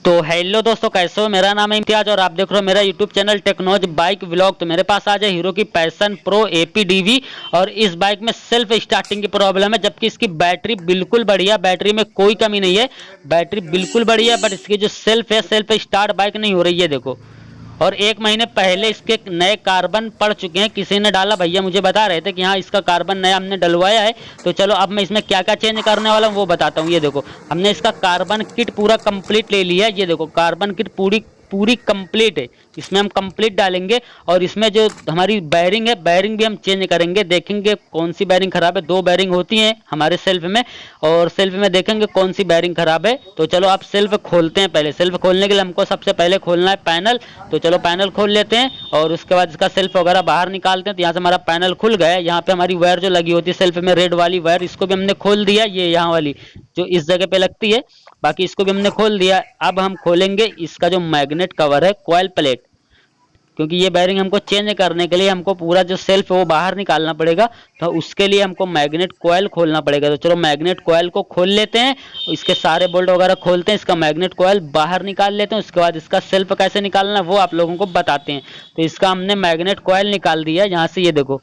तो हेलो दोस्तों, कैसे हो। मेरा नाम है इम्तियाज और आप देख रहे हो मेरा यूट्यूब चैनल टेक्नोज बाइक व्लॉग। तो मेरे पास आज है हीरो की पैशन प्रो एपीडीवी और इस बाइक में सेल्फ स्टार्टिंग की प्रॉब्लम है, जबकि इसकी बैटरी बिल्कुल बढ़िया, बैटरी में कोई कमी नहीं है, बैटरी बिल्कुल बढ़िया है। बट इसकी जो सेल्फ है, सेल्फ स्टार्ट बाइक नहीं हो रही है, देखो। और 1 महीने पहले इसके नए कार्बन पड़ चुके हैं, किसी ने डाला, भैया मुझे बता रहे थे कि हाँ इसका कार्बन नया हमने डलवाया है। तो चलो अब मैं इसमें क्या क्या चेंज करने वाला हूँ वो बताता हूँ। ये देखो, हमने इसका कार्बन किट पूरा कंप्लीट ले लिया है। ये देखो, कार्बन किट पूरी पूरी कंप्लीट है, इसमें हम कंप्लीट डालेंगे। और इसमें जो हमारी बैरिंग है, बैरिंग भी हम चेंज करेंगे, देखेंगे कौन सी बैरिंग खराब है। 2 बैरिंग होती हैं हमारे सेल्फ में, और सेल्फ में देखेंगे कौन सी बैरिंग खराब है। तो चलो आप सेल्फ खोलते हैं। पहले सेल्फ खोलने के लिए हमको सबसे पहले खोलना है पैनल। तो चलो पैनल खोल लेते हैं और उसके बाद इसका सेल्फ वगैरह बाहर निकालते हैं। तो यहाँ से हमारा पैनल खुल गया है। यहाँ पे हमारी वायर जो लगी होती है सेल्फ में, रेड वाली वायर, इसको भी हमने खोल दिया। ये यहाँ वाली जो इस जगह पे लगती है, बाकी इसको भी हमने खोल दिया। अब हम खोलेंगे इसका जो मैग्नेट कवर है, कॉइल प्लेट, क्योंकि ये बैरिंग हमको चेंज करने के लिए हमको पूरा जो सेल्फ है वो बाहर निकालना पड़ेगा। तो उसके लिए हमको मैग्नेट कॉइल खोलना पड़ेगा। तो चलो मैग्नेट कॉइल को खोल लेते हैं, इसके सारे बोल्ट वगैरह खोलते हैं, इसका मैग्नेट कॉइल बाहर निकाल लेते हैं। उसके बाद इसका सेल्फ कैसे निकालना है वो आप लोगों को बताते हैं। तो इसका हमने मैग्नेट कॉइल निकाल दिया है। यहाँ से ये देखो,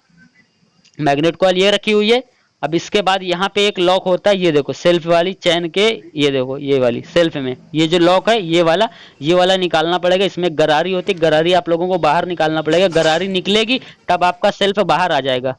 मैग्नेट कॉइल ये रखी हुई है। अब इसके बाद यहाँ पे एक लॉक होता है, ये देखो सेल्फ वाली चैन के, ये देखो ये वाली सेल्फ में ये जो लॉक है, ये वाला निकालना पड़ेगा। इसमें गरारी होती है, गरारी आप लोगों को बाहर निकालना पड़ेगा। गरारी निकलेगी तब आपका सेल्फ बाहर आ जाएगा।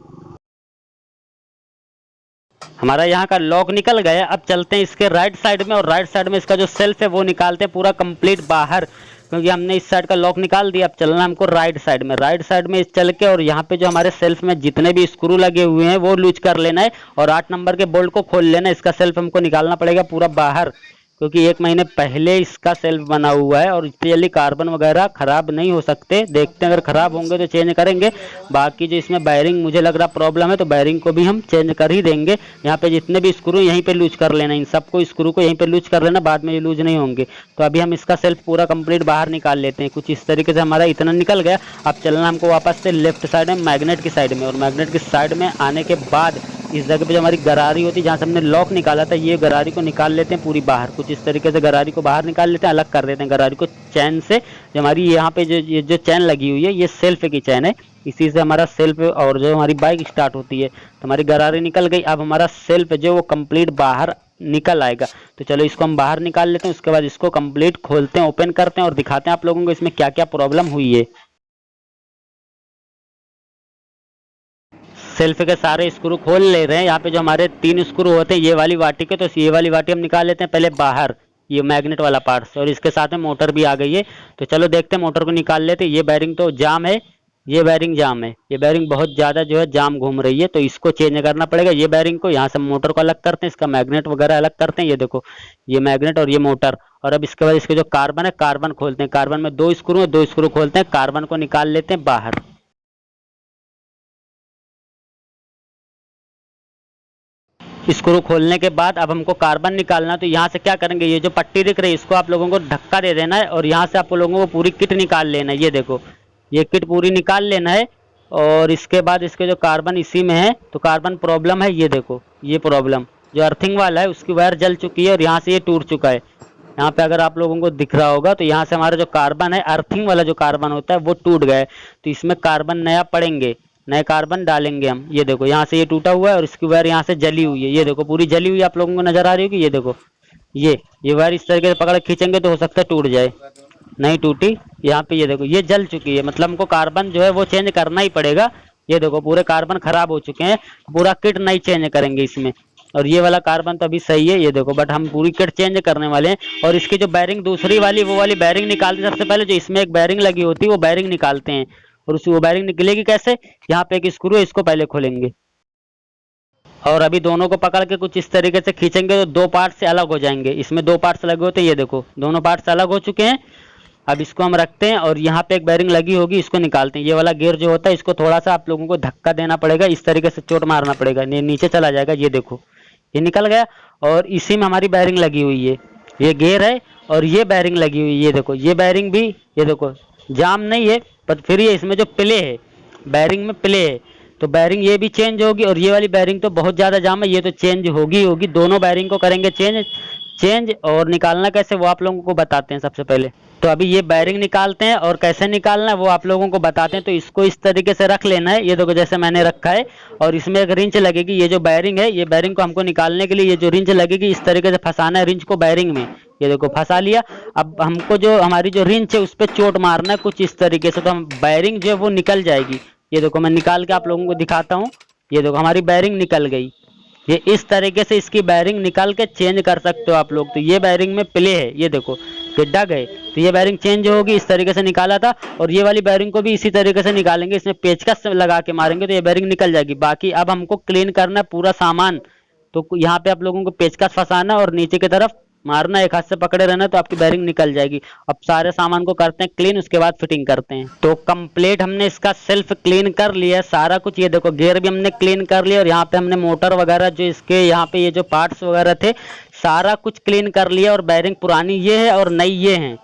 हमारा यहाँ का लॉक निकल गया। अब चलते हैं इसके राइट साइड में, और राइट साइड में इसका जो सेल्फ है वो निकालते हैं पूरा कंप्लीट बाहर, क्योंकि हमने इस साइड का लॉक निकाल दिया। अब चलना हमको राइट साइड में। राइट साइड में इस चल के, और यहाँ पे जो हमारे सेल्फ में जितने भी स्क्रू लगे हुए हैं वो लूज कर लेना है, और 8 नंबर के बोल्ट को खोल लेना है। इसका सेल्फ हमको निकालना पड़ेगा पूरा बाहर, क्योंकि 1 महीने पहले इसका सेल्फ बना हुआ है और इतनी जल्दी कार्बन वगैरह खराब नहीं हो सकते। देखते हैं, अगर खराब होंगे तो चेंज करेंगे। बाकी जो इसमें बैरिंग मुझे लग रहा प्रॉब्लम है, तो बैरिंग को भी हम चेंज कर ही देंगे। यहाँ पे जितने भी स्क्रू यहीं पे लूज कर लेना, इन सबको स्क्रू को यहीं पे लूज कर लेना, बाद में ये लूज नहीं होंगे। तो अभी हम इसका सेल्फ पूरा कंप्लीट बाहर निकाल लेते हैं। कुछ इस तरीके से हमारा इतना निकल गया। अब चलना हमको वापस से लेफ्ट साइड में, मैग्नेट की साइड में, और मैग्नेट की साइड में आने के बाद इस जगह पे जो हमारी गरारी होती है, जहाँ से हमने लॉक निकाला था, ये गरारी को निकाल लेते हैं पूरी बाहर। कुछ इस तरीके से गरारी को बाहर निकाल लेते हैं, अलग कर देते हैं गरारी को चैन से। जो हमारी यहाँ पे ये जो चैन लगी हुई है, ये सेल्फ की चैन है, इसी से हमारा सेल्फ और जो हमारी बाइक स्टार्ट होती है। तो हमारी गरारी निकल गई। अब हमारा सेल्फ जो वो कंप्लीट बाहर निकल आएगा। तो चलो इसको हम बाहर निकाल लेते हैं। उसके बाद इसको कंप्लीट खोलते हैं, ओपन करते हैं और दिखाते हैं आप लोगों को इसमें क्या क्या प्रॉब्लम हुई है। सेल्फ के सारे स्क्रू खोल ले रहे हैं। यहाँ पे जो हमारे 3 स्क्रू होते हैं, ये वाली वाटी के, तो ये वाली वाटी हम निकाल लेते हैं पहले बाहर, ये मैग्नेट वाला पार्ट से। और इसके साथ में मोटर भी आ गई है। तो चलो देखते हैं, मोटर को निकाल लेते हैं। ये बैरिंग तो जाम है, ये बैरिंग जाम है, ये बैरिंग बहुत ज़्यादा जो है जाम घूम रही है, तो इसको चेंज करना पड़ेगा। ये बैरिंग को यहाँ से मोटर को अलग करते हैं, इसका मैग्नेट वगैरह अलग करते हैं। ये देखो, ये मैग्नेट और ये मोटर। और अब इसके बाद इसके जो कार्बन है, कार्बन खोलते हैं। कार्बन में 2 स्क्रू है, 2 स्क्रू खोलते हैं, कार्बन को निकाल लेते हैं बाहर। स्क्रू खोलने के बाद अब हमको कार्बन निकालना। तो यहाँ से क्या करेंगे, ये जो पट्टी दिख रही है इसको आप लोगों को धक्का दे देना है, और यहाँ से आप लोगों को पूरी किट निकाल लेना है। ये देखो, ये किट पूरी निकाल लेना है। और इसके बाद इसके जो कार्बन इसी में है, तो कार्बन प्रॉब्लम है, ये देखो, ये प्रॉब्लम जो अर्थिंग वाला है उसकी वायर जल चुकी है, और यहाँ से ये टूट चुका है। यहाँ पे अगर आप लोगों को दिख रहा होगा, तो यहाँ से हमारा जो कार्बन है, अर्थिंग वाला जो कार्बन होता है वो टूट गया है। तो इसमें कार्बन नया पड़ेंगे, नए कार्बन डालेंगे हम। ये देखो, यहाँ से ये टूटा हुआ है और इसकी वायर यहाँ से जली हुई है। ये देखो पूरी जली हुई, आप लोगों को नजर आ रही होगी। ये देखो, ये वायर इस तरीके से पकड़ खींचेंगे तो हो सकता है टूट जाए, नहीं टूटी। यहाँ पे ये देखो, ये जल चुकी है, मतलब हमको कार्बन जो है वो चेंज करना ही पड़ेगा। ये देखो, पूरे कार्बन खराब हो चुके हैं, पूरा किट नहीं चेंज करेंगे इसमें। और ये वाला कार्बन तो अभी सही है, ये देखो, बट हम पूरी किट चेंज करने वाले हैं। और इसकी जो बैरिंग दूसरी वाली, वो वाली बैरिंग निकालते हैं। सबसे पहले जो इसमें एक बैरिंग लगी होती है वो बैरिंग निकालते हैं। और उसी वो बैरिंग निकलेगी कैसे, यहाँ पे एक स्क्रू है, इसको पहले खोलेंगे। और अभी दोनों को पकड़ के कुछ इस तरीके से खींचेंगे तो 2 पार्ट से अलग हो जाएंगे। इसमें 2 पार्ट्स लगे होते हैं, ये देखो दोनों पार्ट्स अलग हो चुके हैं। अब इसको हम रखते हैं, और यहाँ पे एक बैरिंग लगी होगी, इसको निकालते हैं। ये वाला गियर जो होता है, इसको थोड़ा सा आप लोगों को धक्का देना पड़ेगा, इस तरीके से चोट मारना पड़ेगा, नीचे चला जाएगा। ये देखो, ये निकल गया। और इसी में हमारी बैरिंग लगी हुई है, ये गियर है और ये बैरिंग लगी हुई है। ये देखो, ये बैरिंग भी, ये देखो जाम नहीं है, पर फिर ये इसमें जो प्ले है, बैरिंग में प्ले है, तो बैरिंग ये भी चेंज होगी। और ये वाली बैरिंग तो बहुत ज़्यादा जाम है, ये तो चेंज होगी होगी। दोनों बैरिंग को करेंगे चेंज। चेंज और निकालना कैसे वो आप लोगों को बताते हैं सबसे पहले। तो अभी ये बैरिंग निकालते हैं और कैसे निकालना है वो आप लोगों को बताते हैं। तो इसको इस तरीके से रख लेना है, ये देखो जैसे मैंने रखा है, और इसमें एक रिंच लगेगी। ये जो बैरिंग है, ये बैरिंग को हमको निकालने के लिए ये जो रिंच लगेगी इस तरीके से फंसाना है रिंच को बैरिंग में। ये देखो फंसा लिया। अब हमको जो हमारी जो रिंच है उस पर चोट मारना है कुछ इस तरीके से, तो हम बैरिंग जो है वो निकल जाएगी। ये देखो मैं निकाल के आप लोगों को दिखाता हूँ। ये देखो हमारी बैरिंग निकल गई। ये इस तरीके से इसकी बैरिंग निकाल के चेंज कर सकते हो आप लोग। तो ये बैरिंग में प्ले है, ये देखो गड्ढा गए तो ये बैरिंग चेंज होगी। इस तरीके से निकाला था, और ये वाली बैरिंग को भी इसी तरीके से निकालेंगे। इसमें पेचकस लगा के मारेंगे तो ये बैरिंग निकल जाएगी। बाकी अब हमको क्लीन करना है पूरा सामान। तो यहाँ पे आप लोगों को पेचकस फंसाना और नीचे की तरफ मारना, एक हाथ से पकड़े रहना, तो आपकी बैरिंग निकल जाएगी। अब सारे सामान को करते हैं क्लीन, उसके बाद फिटिंग करते हैं। तो कंप्लीट हमने इसका सेल्फ क्लीन कर लिया सारा कुछ। ये देखो गियर भी हमने क्लीन कर लिया, और यहाँ पे हमने मोटर वगैरह जो इसके यहाँ पे ये जो पार्ट्स वगैरह थे सारा कुछ क्लीन कर लिया। और बैरिंग पुरानी ये है और नई ये है।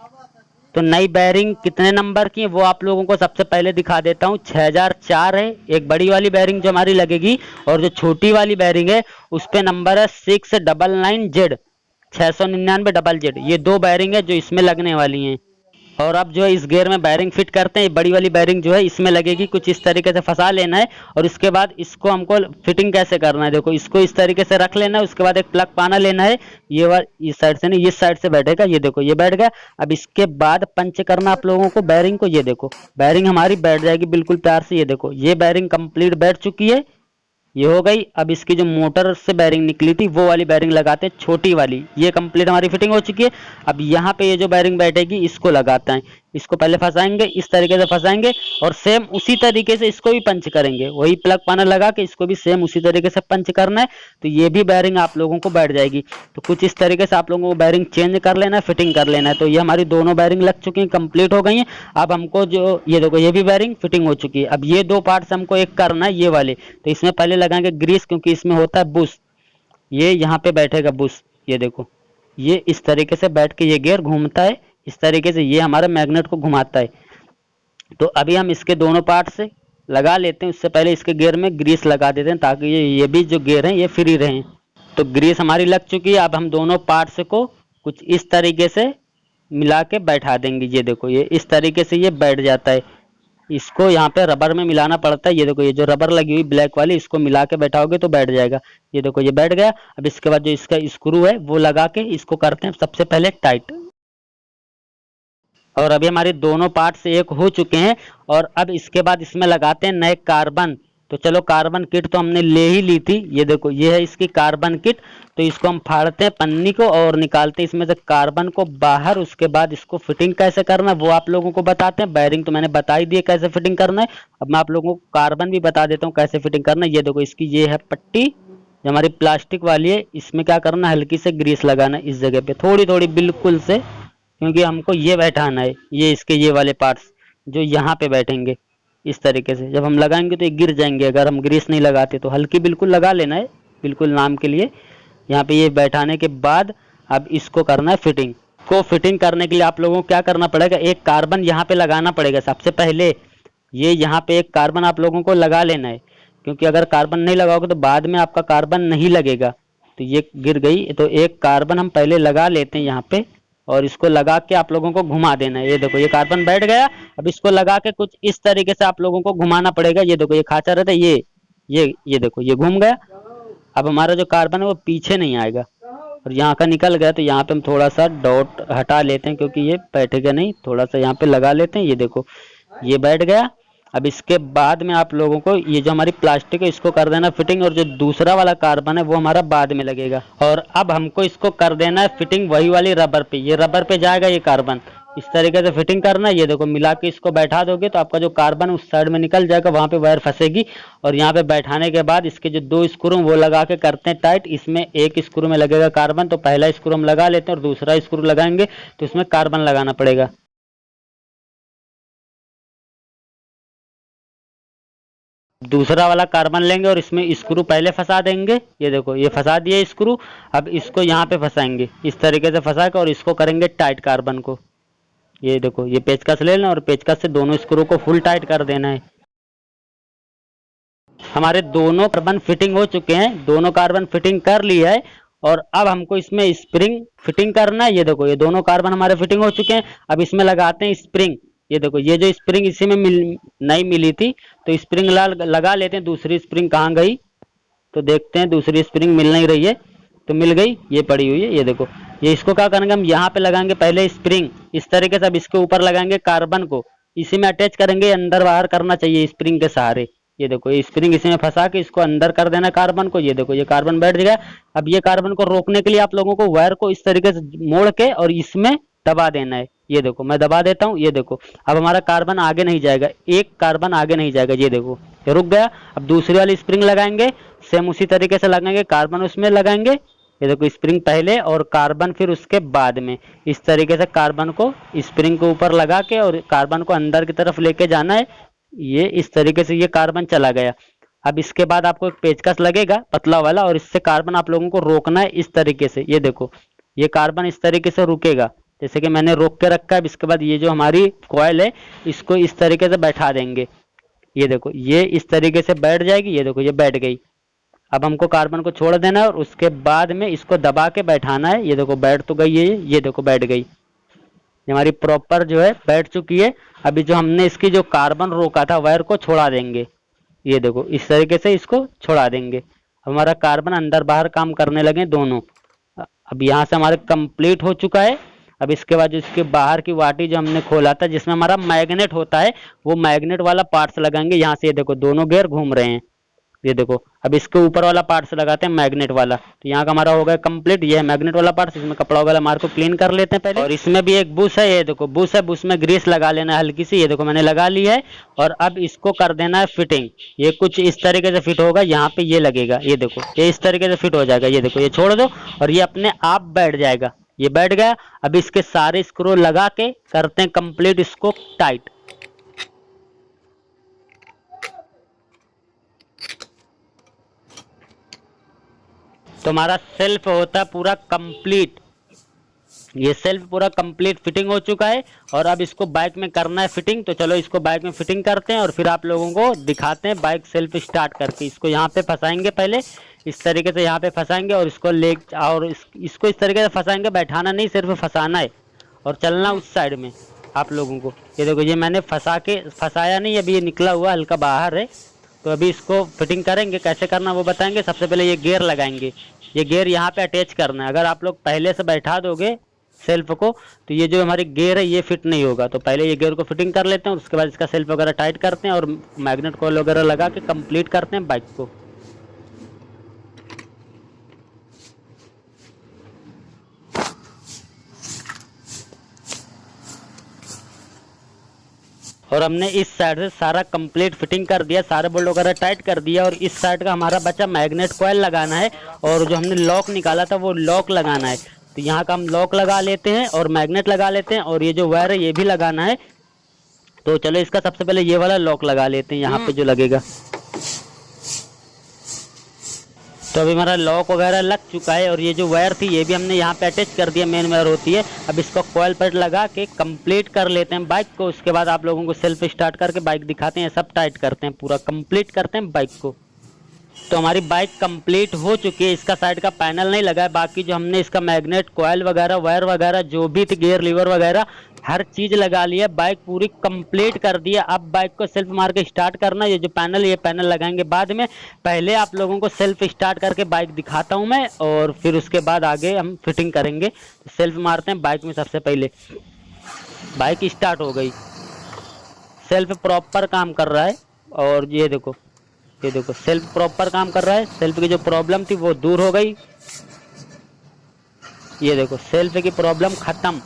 तो नई बैरिंग कितने नंबर की है वो आप लोगों को सबसे पहले दिखा देता हूँ। 6004 है एक बड़ी वाली बैरिंग जो हमारी लगेगी, और जो छोटी वाली बैरिंग है उस पे नंबर है 699Z, 699ZZ। ये दो बैरिंग है जो इसमें लगने वाली हैं। और अब जो है इस गियर में बैरिंग फिट करते हैं। बड़ी वाली बैरिंग जो है इसमें लगेगी, कुछ इस तरीके से फंसा लेना है। और इसके बाद इसको हमको फिटिंग कैसे करना है, देखो इसको इस तरीके से रख लेना है। उसके बाद एक प्लग पाना लेना है, ये वाला इस साइड से नहीं, इस साइड से बैठेगा। ये देखो ये बैठ गया। अब इसके बाद पंच करना आप लोगों को बैरिंग को। ये देखो बैरिंग हमारी बैठ जाएगी बिल्कुल प्यार से। ये देखो ये बैरिंग कंप्लीट बैठ चुकी है, ये हो गई। अब इसकी जो मोटर से बैरिंग निकली थी वो वाली बैरिंग लगाते हैं, छोटी वाली। ये कंप्लीट हमारी फिटिंग हो चुकी है। अब यहाँ पे ये जो बैरिंग बैठेगी इसको लगाते हैं। इसको पहले फंसाएंगे, इस तरीके से फंसाएंगे, और सेम उसी तरीके से इसको भी पंच करेंगे। वही प्लग पाना लगा के इसको भी सेम उसी तरीके से पंच करना है। तो ये भी बैरिंग आप लोगों को बैठ जाएगी। तो कुछ इस तरीके से आप लोगों को बैरिंग चेंज कर लेना है, फिटिंग कर लेना है। तो ये हमारी दोनों बैरिंग लग चुकी हैं, कंप्लीट हो गई हैं। अब हमको जो ये देखो ये भी बैरिंग फिटिंग हो चुकी है। अब ये दो पार्ट्स हमको एक करना है, ये वाले। तो इसमें पहले लगाएंगे ग्रीस, क्योंकि इसमें होता है बुश। ये यहाँ पे बैठेगा बुश। ये देखो ये इस तरीके से बैठ के ये गियर घूमता है इस तरीके से, ये हमारे मैग्नेट को घुमाता है। तो अभी हम इसके दोनों पार्ट से लगा लेते हैं। उससे पहले इसके गियर में ग्रीस लगा देते हैं, ताकि ये भी जो गियर हैं ये फ्री रहें। तो ग्रीस हमारी लग चुकी है। अब हम दोनों पार्ट्स को कुछ इस तरीके से मिला के बैठा देंगे। ये देखो ये इस तरीके से ये बैठ जाता है। इसको यहाँ पे रबर में मिलाना पड़ता है। ये देखो ये जो रबर लगी हुई ब्लैक वाली, इसको मिला के बैठाओगे तो बैठ जाएगा। ये देखो ये बैठ गया। अब इसके बाद जो इसका स्क्रू है वो लगा के इसको करते हैं सबसे पहले टाइट। और अभी हमारे दोनों पार्ट्स एक हो चुके हैं। और अब इसके बाद इसमें लगाते हैं नए कार्बन। तो चलो कार्बन किट तो हमने ले ही ली थी। ये देखो ये है इसकी कार्बन किट। तो इसको हम फाड़ते हैं पन्नी को और निकालते हैं इसमें से कार्बन को बाहर। उसके बाद इसको फिटिंग कैसे करना है वो आप लोगों को बताते हैं। बैरिंग तो मैंने बता ही दी है कैसे फिटिंग करना है। अब मैं आप लोगों को कार्बन भी बता देता हूँ कैसे फिटिंग करना है। ये देखो इसकी ये है पट्टी जो हमारी प्लास्टिक वाली है। इसमें क्या करना है, हल्की से ग्रीस लगाना है इस जगह पे, थोड़ी थोड़ी बिल्कुल से, क्योंकि हमको ये बैठाना है। ये इसके ये वाले पार्ट्स जो यहाँ पे बैठेंगे इस तरीके से, जब हम लगाएंगे तो ये गिर जाएंगे अगर हम ग्रीस नहीं लगाते। तो हल्की बिल्कुल लगा लेना है, बिल्कुल नाम के लिए। यहाँ पे ये बैठाने के बाद अब इसको करना है फिटिंग। को फिटिंग करने के लिए आप लोगों को क्या करना पड़ेगा, एक कार्बन यहाँ पे लगाना पड़ेगा सबसे पहले। ये यहाँ पे एक कार्बन आप लोगों को लगा लेना है, क्योंकि अगर कार्बन नहीं लगाओगे तो बाद में आपका कार्बन नहीं लगेगा। तो ये गिर गई, तो एक कार्बन हम पहले लगा लेते हैं यहाँ पे, और इसको लगा के आप लोगों को घुमा देना है। ये देखो ये कार्बन बैठ गया। अब इसको लगा के कुछ इस तरीके से आप लोगों को घुमाना पड़ेगा। ये देखो ये खांचा रहता है, ये देखो ये घूम गया। अब हमारा जो कार्बन है वो पीछे नहीं आएगा, और यहाँ का निकल गया। तो यहाँ पे हम थोड़ा सा डॉट हटा लेते हैं, क्योंकि ये बैठेगा नहीं। थोड़ा सा यहाँ पे लगा लेते हैं। ये देखो ये बैठ गया। अब इसके बाद में आप लोगों को ये जो हमारी प्लास्टिक है इसको कर देना फिटिंग, और जो दूसरा वाला कार्बन है वो हमारा बाद में लगेगा। और अब हमको इसको कर देना है फिटिंग वही वाली रबर पे। ये रबर पे जाएगा ये कार्बन, इस तरीके से फिटिंग करना है। ये देखो मिला के इसको बैठा दोगे तो आपका जो कार्बन उस साइड में निकल जाएगा, वहां पे वायर फंसेगी। और यहाँ पे बैठाने के बाद इसके जो दो स्क्रू वो लगा के करते हैं टाइट। इसमें एक स्क्रू में लगेगा कार्बन, तो पहला स्क्रू हम लगा लेते हैं, और दूसरा स्क्रू लगाएंगे तो इसमें कार्बन लगाना पड़ेगा। दूसरा वाला कार्बन लेंगे और इसमें स्क्रू पहले फंसा देंगे। ये देखो ये फंसा दिया स्क्रू। अब इसको यहाँ पे फंसाएंगे इस तरीके से फंसा के, और इसको करेंगे टाइट कार्बन को। ये देखो ये पेचकस ले लेना, और पेचकस से दोनों स्क्रू को फुल टाइट कर देना है। हमारे दोनों कार्बन फिटिंग हो चुके हैं, दोनों कार्बन फिटिंग कर लिया है। और अब हमको इसमें स्प्रिंग फिटिंग करना है। ये देखो ये दोनों कार्बन हमारे फिटिंग हो चुके हैं। अब इसमें लगाते हैं स्प्रिंग। ये देखो ये जो स्प्रिंग इसी में नहीं मिली थी, तो स्प्रिंग लगा लेते हैं। दूसरी स्प्रिंग कहाँ गई, तो देखते हैं दूसरी स्प्रिंग मिल नहीं रही है, तो मिल गई, ये पड़ी हुई है। ये देखो ये इसको क्या करेंगे, हम यहाँ पे लगाएंगे पहले स्प्रिंग इस तरीके से। अब इसके ऊपर लगाएंगे कार्बन को, इसी में अटैच करेंगे, अंदर बाहर करना चाहिए स्प्रिंग के सहारे। ये देखो ये स्प्रिंग इसी में फंसा के इसको अंदर कर देना कार्बन को। ये देखो ये कार्बन बैठ गया। अब ये कार्बन को रोकने के लिए आप लोगों को वायर को इस तरीके से मोड़ के और इसमें दबा देना है। ये देखो मैं दबा देता हूँ। ये देखो अब हमारा कार्बन आगे नहीं जाएगा, एक कार्बन आगे नहीं जाएगा। ये देखो ये रुक गया। अब दूसरी वाली स्प्रिंग लगाएंगे, सेम उसी तरीके से लगाएंगे, कार्बन उसमें लगाएंगे। ये देखो स्प्रिंग पहले और कार्बन फिर उसके बाद में, इस तरीके से कार्बन को स्प्रिंग के ऊपर लगा के और कार्बन को अंदर की तरफ लेके जाना है। ये इस तरीके से ये कार्बन चला गया। अब इसके बाद आपको एक पेचकस लगेगा पतला वाला, और इससे कार्बन आप लोगों को रोकना है इस तरीके से। ये देखो ये कार्बन इस तरीके से रुकेगा, जैसे कि मैंने रोक के रखा है। अब इसके बाद ये जो हमारी कॉइल है इसको इस तरीके से बैठा देंगे। ये देखो ये इस तरीके से बैठ जाएगी। ये देखो ये बैठ गई। अब हमको कार्बन को छोड़ देना है और उसके बाद में इसको दबा के बैठाना है। ये देखो बैठ तो गई है, ये देखो बैठ गई, ये हमारी प्रॉपर जो है बैठ चुकी है। अभी जो हमने इसकी जो कार्बन रोका था वायर को छोड़ा देंगे। ये देखो इस तरीके से इसको छोड़ा देंगे। हमारा कार्बन अंदर बाहर काम करने लगे दोनों। अब यहाँ से हमारे कंप्लीट हो चुका है। अब इसके बाद जो इसके बाहर की वाटी जो हमने खोला था जिसमें हमारा मैग्नेट होता है, वो मैग्नेट वाला पार्ट्स लगाएंगे यहाँ से। ये देखो दोनों गियर घूम रहे हैं। ये देखो अब इसके ऊपर वाला पार्ट्स लगाते हैं मैग्नेट वाला। तो यहाँ का हमारा हो गया कंप्लीट। ये है मैग्नेट वाला पार्ट्स, इसमें कपड़ा वगैरह मार को क्लीन कर लेते हैं पहले। और इसमें भी एक बुश है, ये देखो बुश है, बुश में ग्रीस लगा लेना है हल्की सी। ये देखो मैंने लगा ली है। और अब इसको कर देना है फिटिंग। ये कुछ इस तरीके से फिट होगा, यहाँ पे ये लगेगा। ये देखो ये इस तरीके से फिट हो जाएगा। ये देखो ये छोड़ दो और ये अपने आप बैठ जाएगा। ये बैठ गया। अब इसके सारे स्क्रू लगा के करते हैं कंप्लीट इसको टाइट। तो हमारा सेल्फ होता है पूरा कंप्लीट। ये सेल्फ पूरा कंप्लीट फिटिंग हो चुका है। और अब इसको बाइक में करना है फिटिंग। तो चलो इसको बाइक में फिटिंग करते हैं और फिर आप लोगों को दिखाते हैं बाइक सेल्फ स्टार्ट करके। इसको यहाँ पे फंसाएंगे पहले, इस तरीके से यहाँ पे फंसाएंगे और इसको ले और इसको इस तरीके से फंसाएंगे, बैठाना नहीं सिर्फ फंसाना है और चलना उस साइड में आप लोगों को। ये देखो ये मैंने फंसाया नहीं, अभी ये निकला हुआ हल्का बाहर है। तो अभी इसको फिटिंग करेंगे, कैसे करना वो बताएंगे। सबसे पहले ये गियर लगाएंगे। ये गियर यहाँ पे अटैच करना है। अगर आप लोग पहले से बैठा दोगे सेल्फ को तो ये जो हमारी गियर है ये फिट नहीं होगा। तो पहले ये गियर को फिटिंग कर लेते हैं और उसके बाद इसका सेल्फ वगैरह टाइट करते हैं और मैग्नेट कॉइल वगैरह लगा के कंप्लीट करते हैं बाइक को। और हमने इस साइड से सारा कंप्लीट फिटिंग कर दिया, सारे बोल्ट वगैरह टाइट कर दिया। और इस साइड का हमारा बचा मैग्नेट कॉइल लगाना है और जो हमने लॉक निकाला था वो लॉक लगाना है। तो यहाँ का हम लॉक लगा लेते हैं और मैग्नेट लगा लेते हैं और ये जो वायर है ये भी लगाना है। तो चलो इसका सबसे पहले ये वाला लॉक लगा लेते हैं यहाँ पे जो लगेगा। तो अभी हमारा लॉक वगैरह लग चुका है और ये जो वायर थी ये भी हमने यहाँ पे अटैच कर दिया, मेन वायर होती है। अब इसको कॉइल पर लगा के कंप्लीट कर लेते हैं बाइक को। उसके बाद आप लोगों को सेल्फ स्टार्ट करके बाइक दिखाते हैं, सब टाइट करते हैं, पूरा कंप्लीट करते हैं बाइक को। तो हमारी बाइक कंप्लीट हो चुकी है। इसका साइड का पैनल नहीं लगा है, बाकी जो हमने इसका मैग्नेट कॉइल वगैरह वायर वगैरह जो भी थी गियर लीवर वगैरह हर चीज लगा लिया। बाइक पूरी कंप्लीट कर दिया। अब बाइक को सेल्फ मार के स्टार्ट करना। ये जो पैनल ये पैनल लगाएंगे बाद में, पहले आप लोगों को सेल्फ स्टार्ट करके बाइक दिखाता हूं मैं और फिर उसके बाद आगे हम फिटिंग करेंगे। सेल्फ मारते हैं बाइक में। सबसे पहले बाइक स्टार्ट हो गई, सेल्फ प्रॉपर काम कर रहा है। और ये देखो सेल्फ प्रॉपर काम कर रहा है। सेल्फ की जो प्रॉब्लम थी वो दूर हो गई। ये देखो सेल्फ की प्रॉब्लम खत्म।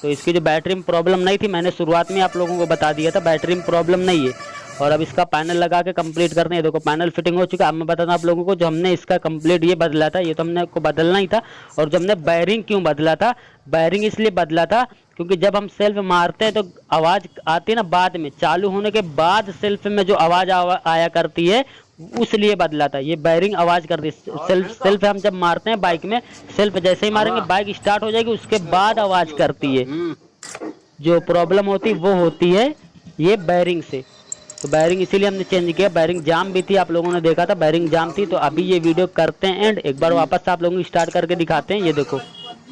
तो इसकी जो बैटरी में प्रॉब्लम नहीं थी, मैंने शुरुआत में आप लोगों को बता दिया था बैटरी में प्रॉब्लम नहीं है। और अब इसका पैनल लगा के कंप्लीट करते हैं। देखो पैनल फिटिंग हो चुका है। अब मैं बताता हूँ आप लोगों को, जो हमने इसका कंप्लीट ये बदला था, ये तो हमने को बदलना ही था। और जो हमने बैरिंग क्यों बदला था, बैरिंग इसलिए बदला था क्योंकि जब हम सेल्फ मारते हैं तो आवाज़ आती है ना बाद में, चालू होने के बाद सेल्फ में जो आवाज़ आया करती है उस लिए बदला था। ये बैरिंग आवाज़ करती है। सेल्फ हम जब मारते हैं बाइक में, सेल्फ जैसे ही मारेंगे बाइक स्टार्ट हो जाएगी, उसके बाद आवाज़ करती है। जो प्रॉब्लम होती है वो होती है ये बैरिंग से। तो बैरिंग इसीलिए हमने चेंज किया, बैरिंग जाम भी थी, आप लोगों ने देखा था बैरिंग जाम थी। तो अभी ये वीडियो करते हैं एंड एक बार वापस आप लोगों को स्टार्ट करके दिखाते हैं। ये देखो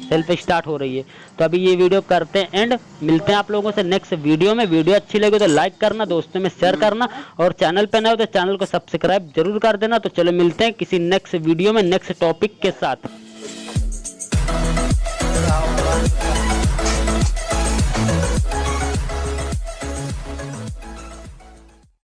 सेल्फ स्टार्ट हो रही है। तो अभी ये वीडियो करते हैं एंड मिलते हैं आप लोगों से नेक्स्ट वीडियो में। वीडियो अच्छी लगी तो लाइक करना, दोस्तों में शेयर करना, और चैनल पे नए हो तो चैनल को सब्सक्राइब जरूर कर देना। तो चलो मिलते हैं किसी नेक्स्ट वीडियो में नेक्स्ट टॉपिक के साथ।